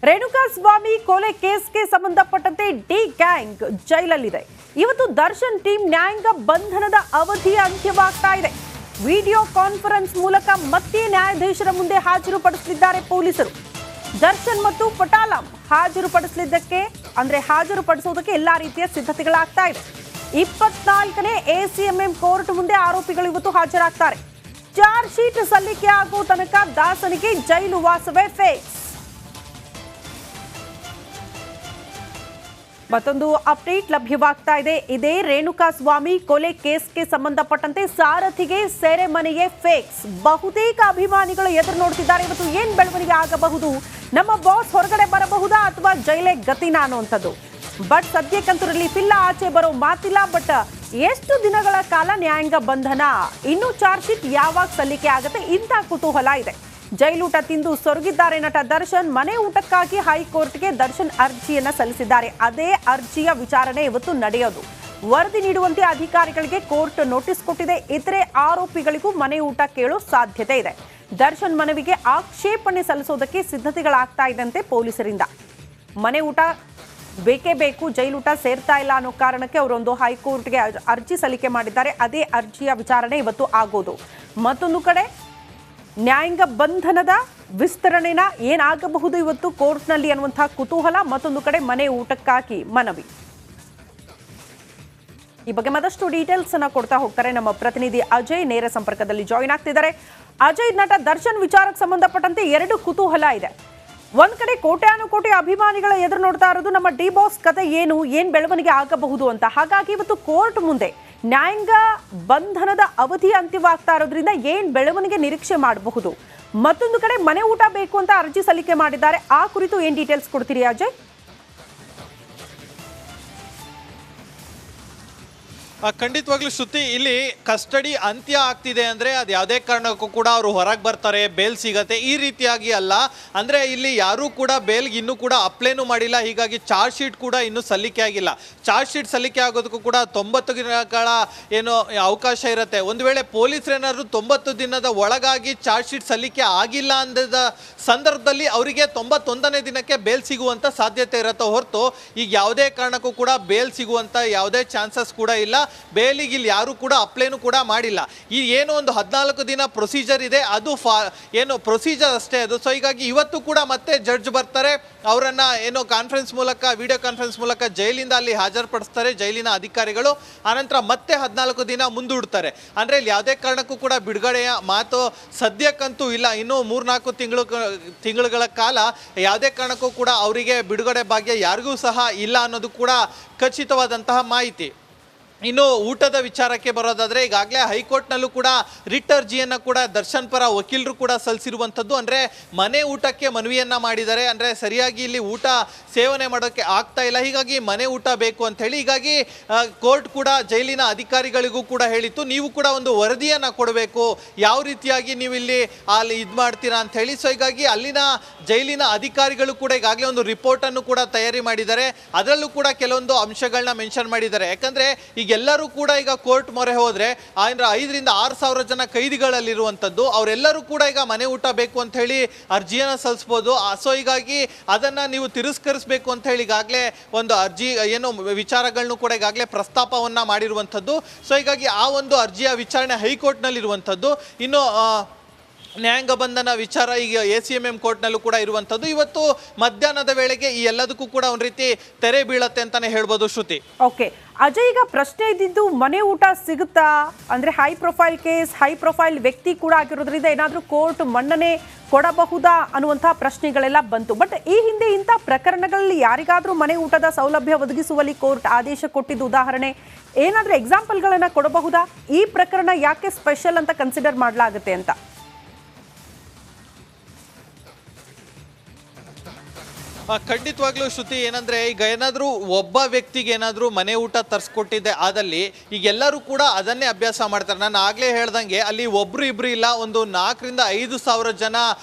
ರೇಣುಕಾಸ್ವಾಮಿ ಕೊಲೆ ಕೇಸ್ಗೆ ಸಂಬಂಧಪಟ್ಟಂತೆ D gang ಜೈಲಲ್ಲಿದೆ. ಇವತ್ತು ದರ್ಶನ್ ಟೀಮ್ ನ್ಯಾಯಾಂಗ ಬಂಧನದ ಅವಧಿಯ ಅಂತ್ಯವಾಗ್ತಾ ಇದೆ. ವಿಡಿಯೋ ಕಾನ್ಫರೆನ್ಸ್ ಮೂಲಕ ಮತ್ತೆ ನ್ಯಾಯಾಧೀಶರ ಮುಂದೆ ಹಾಜರುಪಡಿಸಲಿದ್ದಾರೆ ಪೊಲೀಸರು. ದರ್ಶನ್ ಮತ್ತು ಪಟಾಲಂ ಹಾಜರುಪಡಿಸುವುದಕ್ಕೆ ಎಲ್ಲಾ ರೀತಿಯ ಸಿದ್ಧತೆಗಳಾಗ್ತಾ ಇದೆ. 24ನೇ ಎಸಿಎಂಎಂ ಕೋರ್ಟ್ ಮುಂದೆ ಆರೋಪಿಗಳು ಇವತ್ತು ಹಾಜರಾಗ್ತಾರೆ. ಚಾರ್ಜ್ ಶೀಟ್ ಸಲ್ಲಿಕೆ ಆಗುವ ತನಕ ದಾಸನಿಗೆ ಜೈಲು ವಾಸವೇ ಫಿಕ್ಸ್. ಮತ್ತೊಂದು ಅಪ್ಡೇಟ್ ಲಭ್ಯವಾಗ್ತಾ ಇದೆ. ಇದೇ ರೇಣುಕಾಸ್ವಾಮಿ ಕೊಲೆ ಕೇಸ್ಗೆ ಸಂಬಂಧಪಟ್ಟಂತೆ ಸಾರಥಿಗೆ ಸೆರೆಮನೆಗೆ ಫಿಕ್ಸ್. ಬಹುತೇಕ ಅಭಿಮಾನಿಗಳು ಎದುರು ನೋಡ್ತಿದ್ದಾರೆ. ಇವತ್ತು ಏನ್ ಬೆಳವಣಿಗೆ ಆಗಬಹುದು, ನಮ್ಮ ಬಾಸ್ ಹೊರಗಡೆ ಬರಬಹುದಾ ಅಥವಾ ಜೈಲೇ ಗತಿನಾ ಅನ್ನುವಂಥದ್ದು. ಬಟ್ ಸದ್ಯಕ್ಕಂತೂ ರಿಲೀಫ್ ಇಲ್ಲ, ಆಚೆ ಬರೋ ಮಾತಿಲ್ಲ. ಬಟ್ ಎಷ್ಟು ದಿನಗಳ ಕಾಲ ನ್ಯಾಯಾಂಗ ಬಂಧನ, ಇನ್ನು ಚಾರ್ಜ್ ಶೀಟ್ ಯಾವಾಗ ಸಲ್ಲಿಕೆ ಆಗುತ್ತೆ, ಇಂಥ ಕುತೂಹಲ ಇದೆ. ಜೈಲೂಟ ತಿಂದು ಸೊರಗಿದ್ದಾರೆ ನಟ ದರ್ಶನ್. ಮನೆ ಊಟಕ್ಕಾಗಿ ಹೈಕೋರ್ಟ್ಗೆ ದರ್ಶನ್ ಅರ್ಜಿಯನ್ನ ಸಲ್ಲಿಸಿದ್ದಾರೆ. ಅದೇ ಅರ್ಜಿಯ ವಿಚಾರಣೆ ಇವತ್ತು ನಡೆಯೋದು. ವರದಿ ನೀಡುವಂತೆ ಅಧಿಕಾರಿಗಳಿಗೆ ಕೋರ್ಟ್ ನೋಟಿಸ್ ಕೊಟ್ಟಿದೆ. ಇತರೆ ಆರೋಪಿಗಳಿಗೂ ಮನೆ ಊಟ ಕೇಳೋ ಸಾಧ್ಯತೆ ಇದೆ. ದರ್ಶನ್ ಮನವಿಗೆ ಆಕ್ಷೇಪಣೆ ಸಲ್ಲಿಸೋದಕ್ಕೆ ಸಿದ್ಧತೆಗಳಾಗ್ತಾ ಇದ್ದಂತೆ ಪೊಲೀಸರಿಂದ. ಮನೆ ಊಟ ಬೇಕೇ ಬೇಕು, ಜೈಲೂಟ ಸೇರ್ತಾ ಇಲ್ಲ ಅನ್ನೋ ಕಾರಣಕ್ಕೆ ಅವರೊಂದು ಹೈಕೋರ್ಟ್ಗೆ ಅರ್ಜಿ ಸಲ್ಲಿಕೆ ಮಾಡಿದ್ದಾರೆ. ಅದೇ ಅರ್ಜಿಯ ವಿಚಾರಣೆ ಇವತ್ತು ಆಗೋದು. ಮತ್ತೊಂದು ಕಡೆ ನ್ಯಾಯಾಂಗ ಬಂಧನದ ವಿಸ್ತರಣೆನ ಏನಾಗಬಹುದು ಇವತ್ತು ಕೋರ್ಟ್ನಲ್ಲಿ ಅನ್ನುವಂತಹ ಕುತೂಹಲ. ಮತ್ತೊಂದು ಕಡೆ ಮನೆ ಊಟಕ್ಕಾಗಿ ಮನವಿ. ಈ ಬಗ್ಗೆ ಮತ್ತಷ್ಟು ಡೀಟೇಲ್ಸ್ ಅನ್ನ ಕೊಡ್ತಾ ಹೋಗ್ತಾರೆ ನಮ್ಮ ಪ್ರತಿನಿಧಿ ಅಜಯ್. ನೇರ ಸಂಪರ್ಕದಲ್ಲಿ ಜಾಯಿನ್ ಆಗ್ತಿದ್ದಾರೆ. ಅಜಯ್, ನಟ ದರ್ಶನ್ ವಿಚಾರಕ್ಕೆ ಸಂಬಂಧಪಟ್ಟಂತೆ ಎರಡು ಕುತೂಹಲ ಇದೆ. ಒಂದ್ ಕಡೆ ಕೋಟ್ಯಾನುಕೋಟಿ ಅಭಿಮಾನಿಗಳ ಎದುರು ನೋಡ್ತಾ ಇರೋದು ನಮ್ಮ ಡಿ ಬಾಸ್ ಕತೆ ಏನ್ ಬೆಳವಣಿಗೆ ಆಗಬಹುದು ಅಂತ. ಹಾಗಾಗಿ ಇವತ್ತು ಕೋರ್ಟ್ ಮುಂದೆ ನ್ಯಾಯಾಂಗ ಬಂಧನದ ಅವಧಿ ಅಂತ್ಯವಾಗ್ತಾ ಇರೋದ್ರಿಂದ ಏನ್ ಬೆಳವಣಿಗೆ ನಿರೀಕ್ಷೆ ಮಾಡಬಹುದು. ಮತ್ತೊಂದು ಕಡೆ ಮನೆ ಊಟ ಬೇಕು ಅಂತ ಅರ್ಜಿ ಸಲ್ಲಿಕೆ ಮಾಡಿದ್ದಾರೆ. ಆ ಕುರಿತು ಏನ್ ಡೀಟೇಲ್ಸ್ ಕೊಡ್ತೀರಿ ಅಜಯ್? ಖಂಡಿತವಾಗ್ಲೂ ಶ್ರುತಿ, ಇಲ್ಲಿ ಕಸ್ಟಡಿ ಅಂತ್ಯ ಆಗ್ತಿದೆ ಅಂದರೆ ಅದು ಯಾವುದೇ ಕಾರಣಕ್ಕೂ ಕೂಡ ಅವರು ಹೊರಗೆ ಬರ್ತಾರೆ, ಬೇಲ್ ಸಿಗತ್ತೆ, ಈ ರೀತಿಯಾಗಿ ಅಲ್ಲ. ಅಂದರೆ ಇಲ್ಲಿ ಯಾರೂ ಕೂಡ ಬೇಲ್ಗೆ ಇನ್ನೂ ಕೂಡ ಅಪ್ಲೈನೂ ಮಾಡಿಲ್ಲ. ಹೀಗಾಗಿ ಚಾರ್ಜ್ ಶೀಟ್ ಕೂಡ ಇನ್ನೂ ಸಲ್ಲಿಕೆ ಆಗಿಲ್ಲ. ಚಾರ್ಜ್ ಶೀಟ್ ಸಲ್ಲಿಕೆ ಆಗೋದಕ್ಕೂ ಕೂಡ 90 ದಿನಗಳ ಏನು ಅವಕಾಶ ಇರುತ್ತೆ. ಒಂದು ವೇಳೆ ಪೊಲೀಸರೇನಾದ್ರು 90 ದಿನದ ಒಳಗಾಗಿ ಚಾರ್ಜ್ ಶೀಟ್ ಸಲ್ಲಿಕೆ ಆಗಿಲ್ಲ ಅಂದ ಸಂದರ್ಭದಲ್ಲಿ ಅವರಿಗೆ 91ನೇ ದಿನಕ್ಕೆ ಬೇಲ್ ಸಿಗುವಂಥ ಸಾಧ್ಯತೆ ಇರುತ್ತೆ ಹೊರತು ಈಗ ಯಾವುದೇ ಕಾರಣಕ್ಕೂ ಕೂಡ ಬೇಲ್ ಸಿಗುವಂಥ ಯಾವುದೇ ಚಾನ್ಸಸ್ ಕೂಡ ಇಲ್ಲ. ಬೇಲಿಗೆ ಇಲ್ಲಿ ಯಾರು ಕೂಡ ಅಪ್ಲೈನು ಕೂಡ ಮಾಡಿಲ್ಲ. ಈ ಏನು ಒಂದು 14 ದಿನ ಪ್ರೊಸೀಜರ್ ಇದೆ, ಅದು ಏನು ಪ್ರೊಸೀಜರ್ ಅಷ್ಟೇ ಅದು. ಸೊ ಹೀಗಾಗಿ ಇವತ್ತು ಕೂಡ ಮತ್ತೆ ಜಡ್ಜ್ ಬರ್ತಾರೆ, ಅವರನ್ನ ಏನೋ ವಿಡಿಯೋ ಕಾನ್ಫರೆನ್ಸ್ ಮೂಲಕ ಜೈಲಿಂದ ಅಲ್ಲಿ ಹಾಜರುಪಡಿಸ್ತಾರೆ ಜೈಲಿನ ಅಧಿಕಾರಿಗಳು. ಆನಂತರ ಮತ್ತೆ 14 ದಿನ ಮುಂದೂಡ್ತಾರೆ. ಅಂದರೆ ಇಲ್ಲಿ ಯಾವುದೇ ಕಾರಣಕ್ಕೂ ಕೂಡ ಬಿಡುಗಡೆಯ ಮಾತು ಸದ್ಯಕ್ಕಂತೂ ಇಲ್ಲ. ಇನ್ನೂ 3-4 ತಿಂಗಳುಗಳ ಕಾಲ ಯಾವುದೇ ಕಾರಣಕ್ಕೂ ಕೂಡ ಅವರಿಗೆ ಬಿಡುಗಡೆ ಭಾಗ್ಯ ಯಾರಿಗೂ ಸಹ ಇಲ್ಲ ಅನ್ನೋದು ಕೂಡ ಖಚಿತವಾದಂತಹ ಮಾಹಿತಿ. ಇನ್ನು ಊಟದ ವಿಚಾರಕ್ಕೆ ಬರೋದಾದರೆ ಈಗಾಗಲೇ ಹೈಕೋರ್ಟ್ನಲ್ಲೂ ಕೂಡ ರಿಟ್ ಅರ್ಜಿಯನ್ನು ಕೂಡ ದರ್ಶನ್ ಪರ ವಕೀಲರು ಕೂಡ ಸಲ್ಲಿಸಿರುವಂಥದ್ದು. ಅಂದರೆ ಮನೆ ಊಟಕ್ಕೆ ಮನವಿಯನ್ನು ಮಾಡಿದ್ದಾರೆ. ಅಂದರೆ ಸರಿಯಾಗಿ ಇಲ್ಲಿ ಊಟ ಸೇವನೆ ಮಾಡೋಕ್ಕೆ ಆಗ್ತಾ ಇಲ್ಲ, ಹೀಗಾಗಿ ಮನೆ ಊಟ ಬೇಕು ಅಂಥೇಳಿ. ಹೀಗಾಗಿ ಕೋರ್ಟ್ ಕೂಡ ಜೈಲಿನ ಅಧಿಕಾರಿಗಳಿಗೂ ಕೂಡ ಹೇಳಿತ್ತು, ನೀವು ಕೂಡ ಒಂದು ವರದಿಯನ್ನು ಕೊಡಬೇಕು, ಯಾವ ರೀತಿಯಾಗಿ ನೀವು ಇಲ್ಲಿ ಅಲ್ಲಿ ಇದು ಮಾಡ್ತೀರಾ ಅಂಥೇಳಿ. ಸೊ ಹೀಗಾಗಿ ಅಲ್ಲಿನ ಜೈಲಿನ ಅಧಿಕಾರಿಗಳು ಕೂಡ ಈಗಾಗಲೇ ಒಂದು ರಿಪೋರ್ಟನ್ನು ಕೂಡ ತಯಾರಿ ಮಾಡಿದ್ದಾರೆ. ಅದರಲ್ಲೂ ಕೂಡ ಕೆಲವೊಂದು ಅಂಶಗಳನ್ನ ಮೆನ್ಷನ್ ಮಾಡಿದ್ದಾರೆ. ಯಾಕಂದರೆ ಎಲ್ಲರೂ ಕೂಡ ಈಗ ಕೋರ್ಟ್ ಮೊರೆ ಹೋದ್ರೆ 5,000 - 6,000 ಜನ ಕೈದಿಗಳಲ್ಲಿರುವಂಥದ್ದು, ಅವರೆಲ್ಲರೂ ಕೂಡ ಈಗ ಮನೆ ಊಟ ಬೇಕು ಅಂತ ಹೇಳಿ ಅರ್ಜಿಯನ್ನು ಸಲ್ಲಿಸ್ಬೋದು. ಸೊ ಹೀಗಾಗಿ ಅದನ್ನು ನೀವು ತಿರಸ್ಕರಿಸಬೇಕು ಅಂತ ಹೇಳಿ ಈಗಾಗಲೇ ಒಂದು ಅರ್ಜಿ ಏನು ವಿಚಾರಗಳನ್ನು ಕೂಡ ಈಗಾಗಲೇ ಪ್ರಸ್ತಾಪವನ್ನು ಮಾಡಿರುವಂಥದ್ದು. ಸೊ ಹೀಗಾಗಿ ಆ ಒಂದು ಅರ್ಜಿಯ ವಿಚಾರಣೆ ಹೈಕೋರ್ಟ್ನಲ್ಲಿರುವಂಥದ್ದು. ಇನ್ನು ನ್ಯಾಯಾಂಗ ಬಂಧನ ವಿಚಾರ ಈಗ ACMM ಕೋರ್ಟ್ನಲ್ಲೂ ಕೂಡ ಇರುವಂಥದ್ದು. ಇವತ್ತು ಮಧ್ಯಾಹ್ನದ ವೇಳೆಗೆ ಈ ಎಲ್ಲದಕ್ಕೂ ಕೂಡ ಒಂದು ರೀತಿ ತೆರೆ ಬೀಳತ್ತೆ ಅಂತಾನೆ ಹೇಳ್ಬೋದು ಶ್ರುತಿ. ಓಕೆ ಅಜಯ್, ಈಗ ಪ್ರಶ್ನೆ ಇದ್ದಿದ್ದು ಮನೆ ಊಟ ಸಿಗುತ್ತಾ ಅಂದ್ರೆ high profile case, high profile ವ್ಯಕ್ತಿ ಕೂಡ ಆಗಿರೋದ್ರಿಂದ ಏನಾದರೂ ಕೋರ್ಟ್ ಮನ್ನಣೆ ಕೊಡಬಹುದಾ ಅನ್ನುವಂತಹ ಪ್ರಶ್ನೆಗಳೆಲ್ಲ ಬಂತು. ಬಟ್ ಈ ಹಿಂದೆ ಇಂಥ ಪ್ರಕರಣಗಳಲ್ಲಿ ಯಾರಿಗಾದ್ರೂ ಮನೆ ಊಟದ ಸೌಲಭ್ಯ ಒದಗಿಸುವಲ್ಲಿ ಕೋರ್ಟ್ ಆದೇಶ ಕೊಟ್ಟಿದ್ದು ಉದಾಹರಣೆ ಏನಾದರೂ ಎಕ್ಸಾಂಪಲ್ಗಳನ್ನ ಕೊಡಬಹುದಾ? ಈ ಪ್ರಕರಣ ಯಾಕೆ ಸ್ಪೆಷಲ್ ಅಂತ ಕನ್ಸಿಡರ್ ಮಾಡಲಾಗುತ್ತೆ ಅಂತ? ಖಂಡಿತವಾಗ್ಲೂ ಶ್ರುತಿ, ಏನಂದರೆ ಈಗ ಏನಾದರೂ ಒಬ್ಬ ವ್ಯಕ್ತಿಗೆ ಏನಾದರೂ ಮನೆ ಊಟ ತರಿಸ್ಕೊಟ್ಟಿದ್ದೆ ಆದಲ್ಲಿ ಈಗ ಎಲ್ಲರೂ ಕೂಡ ಅದನ್ನೇ ಅಭ್ಯಾಸ ಮಾಡ್ತಾರೆ. ನಾನು ಆಗಲೇ ಹೇಳ್ದಂಗೆ ಅಲ್ಲಿ ಒಬ್ಬರು ಇಬ್ಬರು ಇಲ್ಲ, ಒಂದು 4,000 - 5,000 ಜನ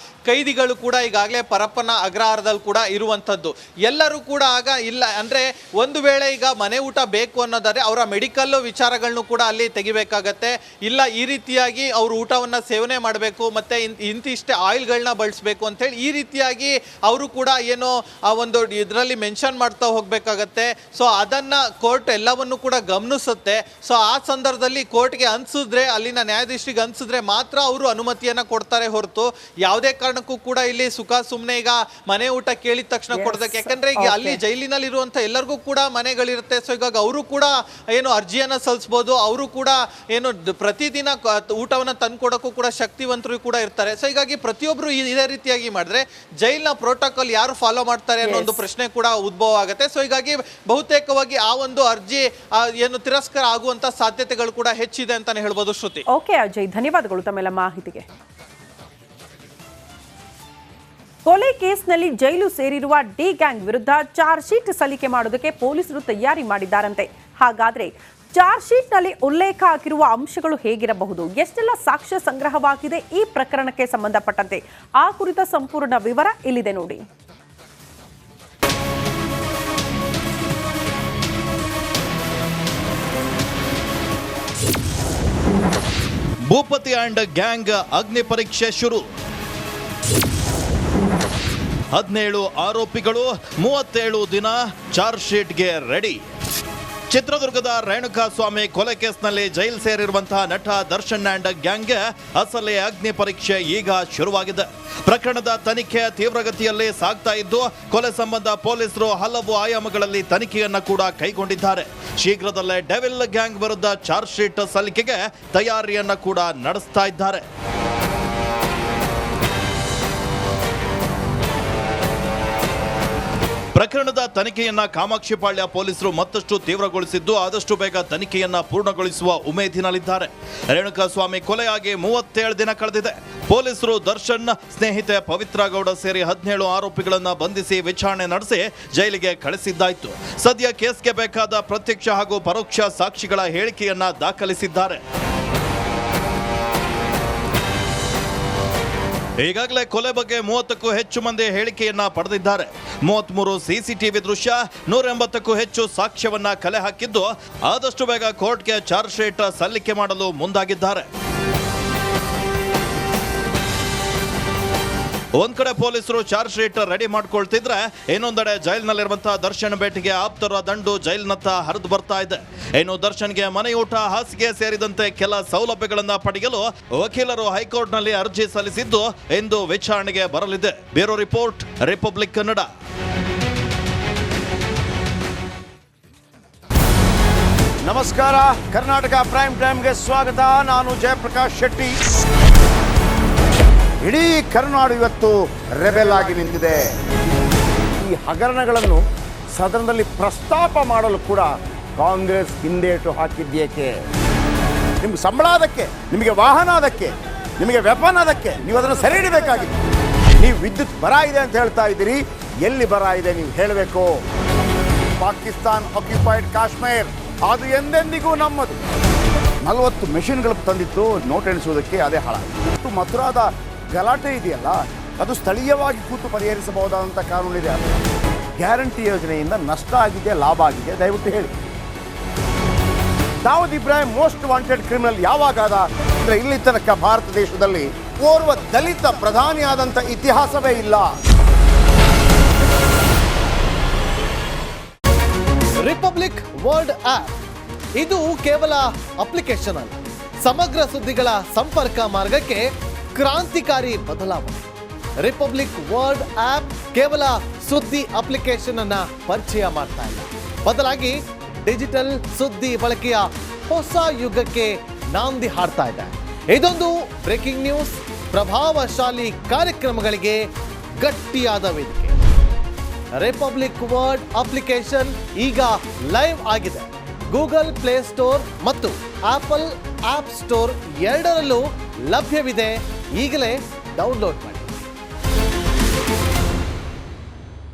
ಕೈದಿಗಳು ಕೂಡ ಈಗಾಗಲೇ ಪರಪ್ಪನ ಅಗ್ರಹಾರದಲ್ಲಿ ಕೂಡ ಇರುವಂಥದ್ದು. ಎಲ್ಲರೂ ಕೂಡ ಆಗ ಇಲ್ಲ ಅಂದರೆ ಒಂದು ವೇಳೆ ಈಗ ಮನೆ ಊಟ ಬೇಕು ಅನ್ನೋದಾದರೆ ಅವರ ಮೆಡಿಕಲ್ಲು ವಿಚಾರಗಳನ್ನು ಕೂಡ ಅಲ್ಲಿ ತೆಗಿಬೇಕಾಗತ್ತೆ. ಇಲ್ಲ ಈ ರೀತಿಯಾಗಿ ಅವರು ಊಟವನ್ನು ಸೇವನೆ ಮಾಡಬೇಕು ಮತ್ತು ಇಂತಿಷ್ಟೇ ಆಯಿಲ್ಗಳನ್ನ ಬಳಸಬೇಕು ಅಂಥೇಳಿ ಈ ರೀತಿಯಾಗಿ ಅವರು ಕೂಡ ಏನು ಆ ಒಂದು ಇದರಲ್ಲಿ ಮೆನ್ಷನ್ ಮಾಡ್ತಾ ಹೋಗಬೇಕಾಗತ್ತೆ. ಸೊ ಅದನ್ನು ಕೋರ್ಟ್ ಎಲ್ಲವನ್ನು ಕೂಡ ಗಮನಿಸುತ್ತೆ. ಸೊ ಆ ಸಂದರ್ಭದಲ್ಲಿ ಕೋರ್ಟ್ಗೆ ಅನಿಸಿದ್ರೆ, ಅಲ್ಲಿನ ನ್ಯಾಯಾಧೀಶರಿಗೆ ಅನಿಸಿದ್ರೆ ಮಾತ್ರ ಅವರು ಅನುಮತಿಯನ್ನು ಕೊಡ್ತಾರೆ ಹೊರತು ಯಾವುದೇ ಕಾರಣಕ್ಕೂ ಕೂಡ ಇಲ್ಲಿ ಸುಮ್ಮನೆ ಈಗ ಮನೆ ಊಟ ಕೇಳಿದ ತಕ್ಷಣ ಕೊಡೋದಕ್ಕೆ. ಯಾಕಂದ್ರೆ ಈಗ ಅಲ್ಲಿ ಜೈಲಿನಲ್ಲಿ ಇರುವಂಥ ಎಲ್ಲರಿಗೂ ಕೂಡ ಮನೆಗಳಿರುತ್ತೆ. ಸೊ ಹೀಗಾಗಿ ಅವರು ಕೂಡ ಏನು ಅರ್ಜಿಯನ್ನು ಸಲ್ಲಿಸ್ಬೋದು. ಅವರು ಕೂಡ ಏನು ಪ್ರತಿದಿನ ಊಟವನ್ನು ತಂದುಕೊಡೋಕ್ಕೂ ಕೂಡ ಶಕ್ತಿವಂತರು ಕೂಡ ಇರ್ತಾರೆ. ಸೊ ಹೀಗಾಗಿ ಪ್ರತಿಯೊಬ್ಬರು ಇದೇ ರೀತಿಯಾಗಿ ಮಾಡಿದ್ರೆ ಜೈಲಿನ ಪ್ರೋಟೋಕಾಲ್ ಯಾರು ಫಾಲೋ ಮಾಡ್ತಾರೆ ಅನ್ನೋ ಒಂದು ಪ್ರಶ್ನೆ ಕೂಡ ಉದ್ಭವ ಆಗುತ್ತೆ. ಸೊ ಹೀಗಾಗಿ ಬಹುತೇಕವಾಗಿ ಆ ಒಂದು ಅರ್ಜಿ ಏನು ತಿರಸ್ಕಾರ ಆಗುವಂತ ಸಾಧ್ಯತೆಗಳು ಕೂಡ ಹೆಚ್ಚಿದೆ ಅಂತಾನೆ ಹೇಳ್ಬೋದು. ಶ್ರುತಿ. ಓಕೆ ಅಜಯ್, ಧನ್ಯವಾದಗಳು ತಮ್ಮೆಲ್ಲ ಮಾಹಿತಿಗೆ. ಕೊಲೆ ಕೇಸ್ನಲ್ಲಿ ಜೈಲು ಸೇರಿರುವ ಡಿ ಗ್ಯಾಂಗ್ ವಿರುದ್ಧ ಚಾರ್ಜ್ ಶೀಟ್ ಸಲ್ಲಿಕೆ ಮಾಡೋದಕ್ಕೆ ಪೊಲೀಸರು ತಯಾರಿ ಮಾಡಿದ್ದಾರಂತೆ. ಹಾಗಾದ್ರೆ ಚಾರ್ಜ್ ಶೀಟ್ನಲ್ಲಿ ಉಲ್ಲೇಖ ಆಗಿರುವ ಅಂಶಗಳು ಹೇಗಿರಬಹುದು, ಎಷ್ಟೆಲ್ಲ ಸಾಕ್ಷ್ಯ ಸಂಗ್ರಹವಾಗಿದೆ ಈ ಪ್ರಕರಣಕ್ಕೆ ಸಂಬಂಧಪಟ್ಟಂತೆ, ಆ ಕುರಿತ ಸಂಪೂರ್ಣ ವಿವರ ಇಲ್ಲಿದೆ ನೋಡಿ. ಭೂಪತಿ ಅಂಡ್ ಗ್ಯಾಂಗ್ ಅಗ್ನಿ ಪರೀಕ್ಷೆ ಶುರು. 17 ಆರೋಪಿಗಳು 37 ದಿನ ಚಾರ್ಜ್ ಶೀಟ್ಗೆ ರೆಡಿ. ಚಿತ್ರದುರ್ಗದ ರೇಣುಕಾಸ್ವಾಮಿ ಕೊಲೆ ಕೇಸ್ನಲ್ಲಿ ಜೈಲು ಸೇರಿರುವಂತಹ ನಟ ದರ್ಶನ್ ಅಂಡ್ ಗ್ಯಾಂಗ್ಗೆ ಅಸಲಿ ಅಗ್ನಿ ಪರೀಕ್ಷೆ ಈಗ ಶುರುವಾಗಿದೆ. ಪ್ರಕರಣದ ತನಿಖೆ ತೀವ್ರಗತಿಯಲ್ಲಿ ಸಾಗ್ತಾ ಇದ್ದು, ಕೊಲೆ ಸಂಬಂಧ ಪೊಲೀಸರು ಹಲವು ಆಯಾಮಗಳಲ್ಲಿ ತನಿಖೆಯನ್ನ ಕೂಡ ಕೈಗೊಂಡಿದ್ದಾರೆ. ಶೀಘ್ರದಲ್ಲೇ ಡೆವಿಲ್ ಗ್ಯಾಂಗ್ ವಿರುದ್ಧ ಚಾರ್ಜ್ ಶೀಟ್ ಸಲ್ಲಿಕೆಗೆ ತಯಾರಿಯನ್ನ ಕೂಡ ನಡೆಸ್ತಾ ಇದ್ದಾರೆ. ಪ್ರಕರಣದ ತನಿಖೆಯನ್ನ ಕಾಮಾಕ್ಷಿಪಾಳ್ಯ ಪೊಲೀಸರು ಮತ್ತಷ್ಟು ತೀವ್ರಗೊಳಿಸಿದ್ದು, ಆದಷ್ಟು ಬೇಗ ತನಿಖೆಯನ್ನ ಪೂರ್ಣಗೊಳಿಸುವ ಉಮೇದಿನಲ್ಲಿದ್ದಾರೆ. ರೇಣುಕಾಸ್ವಾಮಿ ಕೊಲೆಯಾಗಿ 37 ದಿನ ಕಳೆದಿದೆ. ಪೊಲೀಸರು ದರ್ಶನ್ ಸ್ನೇಹಿತೆ ಪವಿತ್ರ ಗೌಡ ಸೇರಿ 17 ಆರೋಪಿಗಳನ್ನ ಬಂಧಿಸಿ ವಿಚಾರಣೆ ನಡೆಸಿ ಜೈಲಿಗೆ ಕಳಿಸಿದ್ದಾಯಿತು. ಸದ್ಯ ಕೇಸ್ಗೆ ಬೇಕಾದ ಪ್ರತ್ಯಕ್ಷ ಹಾಗೂ ಪರೋಕ್ಷ ಸಾಕ್ಷಿಗಳ ಹೇಳಿಕೆಯನ್ನ ದಾಖಲಿಸಿದ್ದಾರೆ. ಈಗಾಗಲೇ ಕೊಲೆ ಬಗ್ಗೆ 30ಕ್ಕೂ ಹೆಚ್ಚು ಮಂದಿ ಹೇಳಿಕೆಯನ್ನ ಪಡೆದಿದ್ದಾರೆ. 33 ಸಿಸಿಟಿವಿ ದೃಶ್ಯ, 180ಕ್ಕೂ ಹೆಚ್ಚು ಸಾಕ್ಷ್ಯವನ್ನ ಕಲೆ ಹಾಕಿದ್ದು, ಆದಷ್ಟು ಬೇಗ ಕೋರ್ಟ್ಗೆ ಚಾರ್ಜ್ ಶೀಟ್ ಸಲ್ಲಿಕೆ ಮಾಡಲು ಮುಂದಾಗಿದ್ದಾರೆ. ಒಂದ್ ಕಡೆ ಪೊಲೀಸರು ಚಾರ್ಜ್ ಶೀಟ್ ರೆಡಿ ಮಾಡ್ಕೊಳ್ತಿದ್ರೆ, ಇನ್ನೊಂದೆಡೆ ಜೈಲಿನಲ್ಲಿರುವಂತಹ ದರ್ಶನ್ ಭೇಟಿಗೆ ಆಪ್ತರ ದಂಡು ಜೈಲಿನತ್ತ ಹರಿದು ಬರ್ತಾ ಇದೆ. ಇನ್ನು ದರ್ಶನ್ಗೆ ಮನೆಯೂಟ, ಹಾಸಿಗೆ ಸೇರಿದಂತೆ ಕೆಲ ಸೌಲಭ್ಯಗಳನ್ನ ಪಡೆಯಲು ವಕೀಲರು ಹೈಕೋರ್ಟ್ನಲ್ಲಿ ಅರ್ಜಿ ಸಲ್ಲಿಸಿದ್ದು, ಇಂದು ವಿಚಾರಣೆಗೆ ಬರಲಿದೆ. Bureau report, republic Kannada. ನಮಸ್ಕಾರ, ಕರ್ನಾಟಕ ಪ್ರೈಮ್ ಟೈಮ್ಗೆ ಸ್ವಾಗತ. ನಾನು ಜಯಪ್ರಕಾಶ್ ಶೆಟ್ಟಿ. ಇಡೀ ಕರುನಾಡು ಇವತ್ತು ರೆಬೆಲ್ ಆಗಿ ನಿಂತಿದೆ. ಈ ಹಗರಣಗಳನ್ನು ಸದನದಲ್ಲಿ ಪ್ರಸ್ತಾಪ ಮಾಡಲು ಕೂಡ ಕಾಂಗ್ರೆಸ್ ಹಿಂದೇಟು ಹಾಕಿದ್ದೇಕೆ? ನಿಮ್ಗೆ ಸಂಬಳ ಅದಕ್ಕೆ, ನಿಮಗೆ ವಾಹನ ಅದಕ್ಕೆ, ನಿಮಗೆ ವೆಪನ್ ಅದಕ್ಕೆ, ನೀವು ಅದನ್ನು ಸೆರೆ ಹಿಡಿಬೇಕಾಗಿದೆ. ನೀವು ವಿದ್ಯುತ್ ಬರ ಇದೆ ಅಂತ ಹೇಳ್ತಾ ಇದ್ದೀರಿ, ಎಲ್ಲಿ ಬರ ಇದೆ ನೀವು ಹೇಳಬೇಕು. ಪಾಕಿಸ್ತಾನ್ ಆಕ್ಯುಪೈಡ್ ಕಾಶ್ಮೀರ್ ಅದು ಎಂದೆಂದಿಗೂ ನಮ್ಮದು. 40 ಮೆಷಿನ್ಗಳು ತಂದಿತ್ತು ನೋಟ್ ಎಣಿಸುವುದಕ್ಕೆ, ಅದೇ ಹಾಳಾಯಿತು. ಮಥುರಾದ ಗಲಾಟೆ ಇದೆಯಲ್ಲ, ಅದು ಸ್ಥಳೀಯವಾಗಿ ಕೂತು ಪರಿಹರಿಸಬಹುದಾದಂಥ ಕಾನೂನಿದೆ. ಗ್ಯಾರಂಟಿ ಯೋಜನೆಯಿಂದ ನಷ್ಟ ಆಗಿದೆ, ಲಾಭ ಆಗಿದೆ, ದಯವಿಟ್ಟು ಹೇಳಿ. Dawood Ibrahim most wanted criminal ಯಾವಾಗಾದ ಅಂದರೆ, ಇಲ್ಲಿ ತನಕ ಭಾರತ ದೇಶದಲ್ಲಿ ಓರ್ವ ದಲಿತ ಪ್ರಧಾನಿಯಾದಂಥ ಇತಿಹಾಸವೇ ಇಲ್ಲ. ರಿಪಬ್ಲಿಕ್ ವರ್ಲ್ಡ್ ಆಪ್ ಇದು ಕೇವಲ ಅಪ್ಲಿಕೇಶನ್ ಅಲ್ಲ, ಸಮಗ್ರ ಸುದ್ದಿಗಳ ಸಂಪರ್ಕ ಮಾರ್ಗಕ್ಕೆ ಕ್ರಾಂತಿಕಾರಿ ಬದಲಾವಣೆ. ರಿಪಬ್ಲಿಕ್ ವರ್ಲ್ಡ್ ಆಪ್ ಕೇವಲ ಸುದ್ದಿ ಅಪ್ಲಿಕೇಶನ್ ಅನ್ನ ಪರಿಚಯ ಮಾಡ್ತಾ ಇಲ್ಲ, ಬದಲಾಗಿ ಡಿಜಿಟಲ್ ಸುದ್ದಿ ಬಳಕೆಯ ಹೊಸ ಯುಗಕ್ಕೆ ನಾಂದಿ ಹಾಡ್ತಾ ಇದೆ. ಇದೊಂದು ಬ್ರೇಕಿಂಗ್ ನ್ಯೂಸ್, ಪ್ರಭಾವಶಾಲಿ ಕಾರ್ಯಕ್ರಮಗಳಿಗೆ ಗಟ್ಟಿಯಾದ ವೇದಿಕೆ. ರಿಪಬ್ಲಿಕ್ ವರ್ಲ್ಡ್ ಅಪ್ಲಿಕೇಶನ್ ಈಗ ಲೈವ್ ಆಗಿದೆ. ಗೂಗಲ್ ಪ್ಲೇ ಸ್ಟೋರ್ ಮತ್ತು ಆಪಲ್ ಆಪ್ ಸ್ಟೋರ್ ಎರಡರಲ್ಲೂ ಲಭ್ಯವಿದೆ. ಈಗಲೇ ಡೌನ್ಲೋಡ್ ಮಾಡಿ.